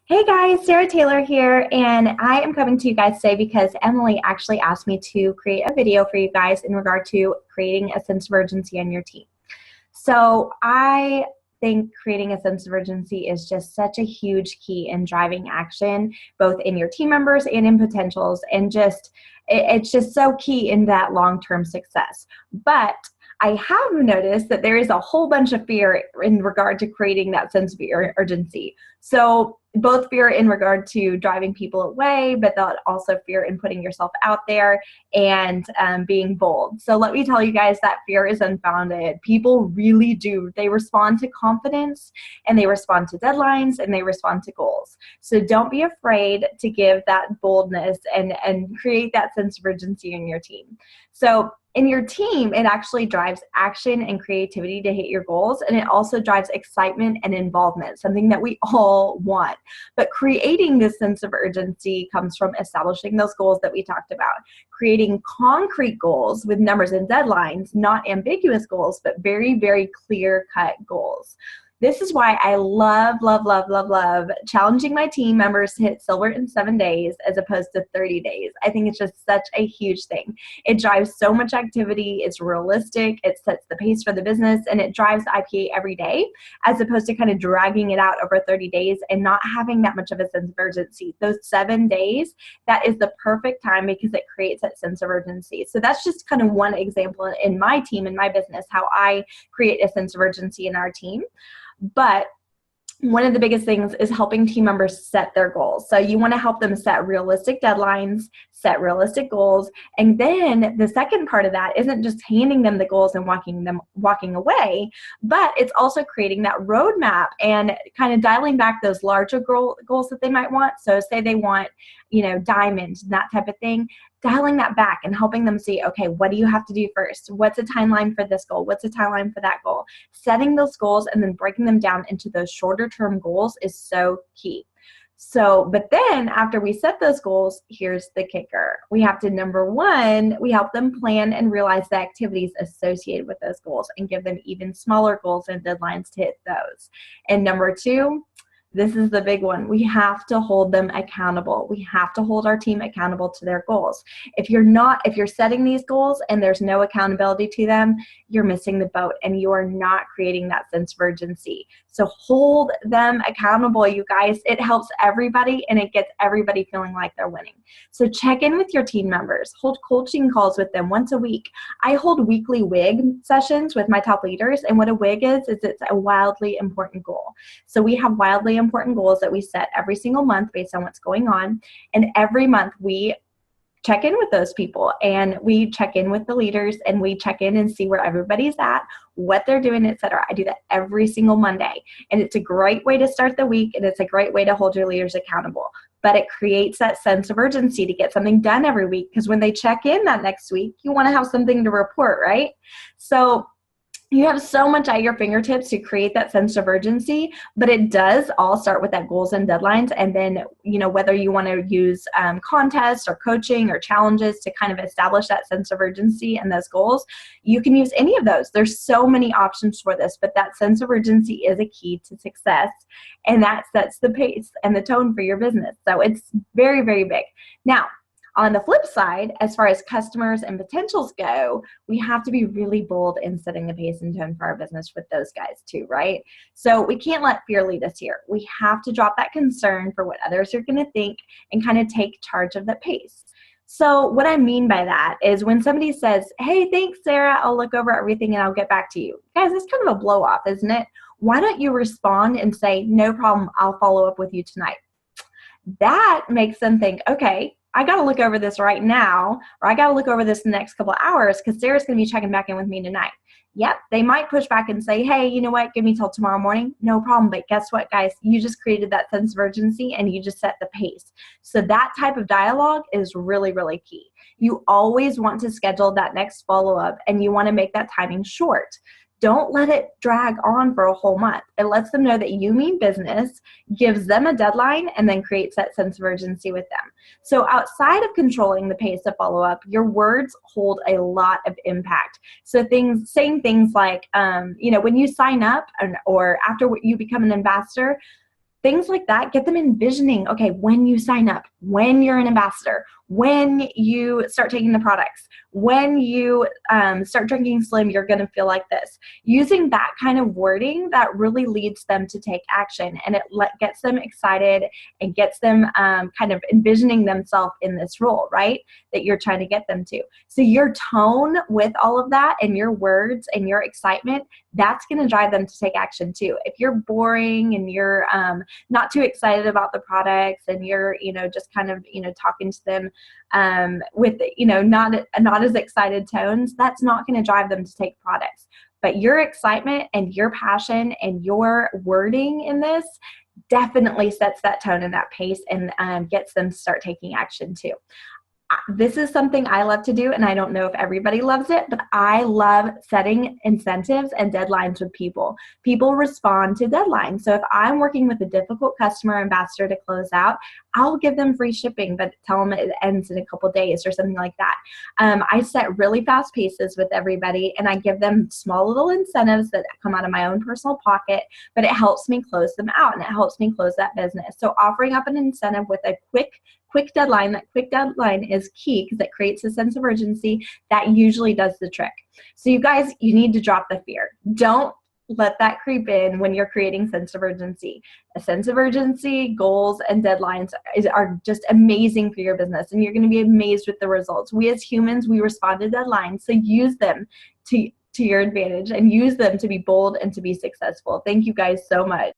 Hey guys, Sarah Taylor here, and I am coming to you guys today because Emily actually asked me to create a video for you guys in regard to creating a sense of urgency on your team. So I think creating a sense of urgency is just such a huge key in driving action, both in your team members and in potentials, and it's just so key in that long-term success. But I have noticed that there is a whole bunch of fear in regard to creating that sense of urgency. So both fear in regard to driving people away, but also fear in putting yourself out there and being bold. So let me tell you guys that fear is unfounded. People really do. They respond to confidence, and they respond to deadlines, and they respond to goals. So don't be afraid to give that boldness and create that sense of urgency in your team. So in your team, it actually drives action and creativity to hit your goals, and it also drives excitement and involvement, something that we all want. But creating this sense of urgency comes from establishing those goals that we talked about, creating concrete goals with numbers and deadlines, not ambiguous goals, but very, very clear-cut goals. This is why I love challenging my team members to hit silver in 7 days as opposed to 30 days. I think it's just such a huge thing. It drives so much activity, it's realistic, it sets the pace for the business, and it drives IPA every day as opposed to kind of dragging it out over 30 days and not having that much of a sense of urgency. Those 7 days, that is the perfect time because it creates that sense of urgency. So that's just kind of one example in my team, in my business, how I create a sense of urgency in our team. But one of the biggest things is helping team members set their goals. So you want to help them set realistic deadlines, set realistic goals, and then the second part of that isn't just handing them the goals and walking away, but it's also creating that roadmap and kind of dialing back those larger goals that they might want. So say they want, diamond, that type of thing, dialing that back and helping them see, okay, what do you have to do first? What's a timeline for this goal? What's a timeline for that goal? Setting those goals and then breaking them down into those shorter term goals is so key. So, but then after we set those goals, here's the kicker. We have to, number one, we help them plan and realize the activities associated with those goals and give them even smaller goals and deadlines to hit those. And number two, this is the big one. We have to hold them accountable. We have to hold our team accountable to their goals. If you're setting these goals and there's no accountability to them, you're missing the boat and you are not creating that sense of urgency. So hold them accountable, you guys. It helps everybody and it gets everybody feeling like they're winning. So check in with your team members. Hold coaching calls with them once a week. I hold weekly WIG sessions with my top leaders, and what a WIG is it's a wildly important goal. So we have wildly important goals that we set every single month based on what's going on. And every month we check in with those people and we check in with the leaders and we check in and see where everybody's at, what they're doing, etc. I do that every single Monday. And it's a great way to start the week and it's a great way to hold your leaders accountable. But it creates that sense of urgency to get something done every week because when they check in that next week, you want to have something to report, right? So you have so much at your fingertips to create that sense of urgency, but it does all start with that goals and deadlines. And then, whether you want to use contests or coaching or challenges to kind of establish that sense of urgency and those goals, you can use any of those. There's so many options for this, but that sense of urgency is a key to success. And that sets the pace and the tone for your business. So it's very, very big. Now, on the flip side, as far as customers and potentials go, we have to be really bold in setting the pace and tone for our business with those guys too, right? So we can't let fear lead us here. We have to drop that concern for what others are going to think and kind of take charge of the pace. So what I mean by that is when somebody says, hey, thanks, Sarah, I'll look over everything and I'll get back to you. Guys, it's kind of a blow off, isn't it? Why don't you respond and say, no problem, I'll follow up with you tonight? That makes them think, okay, I got to look over this right now, or I got to look over this in the next couple of hours because Sarah's going to be checking back in with me tonight. Yep, they might push back and say, hey, you know what, give me till tomorrow morning. No problem, but guess what, guys? You just created that sense of urgency and you just set the pace. So that type of dialogue is really, really key. You always want to schedule that next follow-up and you want to make that timing short. Don't let it drag on for a whole month. It lets them know that you mean business, gives them a deadline, and then creates that sense of urgency with them. So outside of controlling the pace of follow-up, your words hold a lot of impact. So saying things like, when you sign up or after you become an ambassador, Things like that, get them envisioning, okay, when you sign up, when you're an ambassador, when you start taking the products, when you start drinking Slim, you're going to feel like this. Using that kind of wording, that really leads them to take action, and it gets them excited and gets them kind of envisioning themselves in this role, right, that you're trying to get them to. So your tone with all of that and your words and your excitement, that's going to drive them to take action too. If you're boring and you're not too excited about the products and you're, just kind of, talking to them with, not as excited tones, that's not going to drive them to take products. But your excitement and your passion and your wording in this definitely sets that tone and that pace and gets them to start taking action too. This is something I love to do, and I don't know if everybody loves it, but I love setting incentives and deadlines with people. People respond to deadlines. So if I'm working with a difficult customer ambassador to close out, I'll give them free shipping, but tell them it ends in a couple days or something like that. I set really fast paces with everybody, and I give them small little incentives that come out of my own personal pocket, but it helps me close them out, and it helps me close that business. So offering up an incentive with a quick deadline, that quick deadline is key because it creates a sense of urgency. That usually does the trick. So you guys, you need to drop the fear. Don't let that creep in when you're creating sense of urgency. A sense of urgency, goals, and deadlines are just amazing for your business, and you're going to be amazed with the results. We as humans, we respond to deadlines, so use them to your advantage and use them to be bold and to be successful. Thank you guys so much.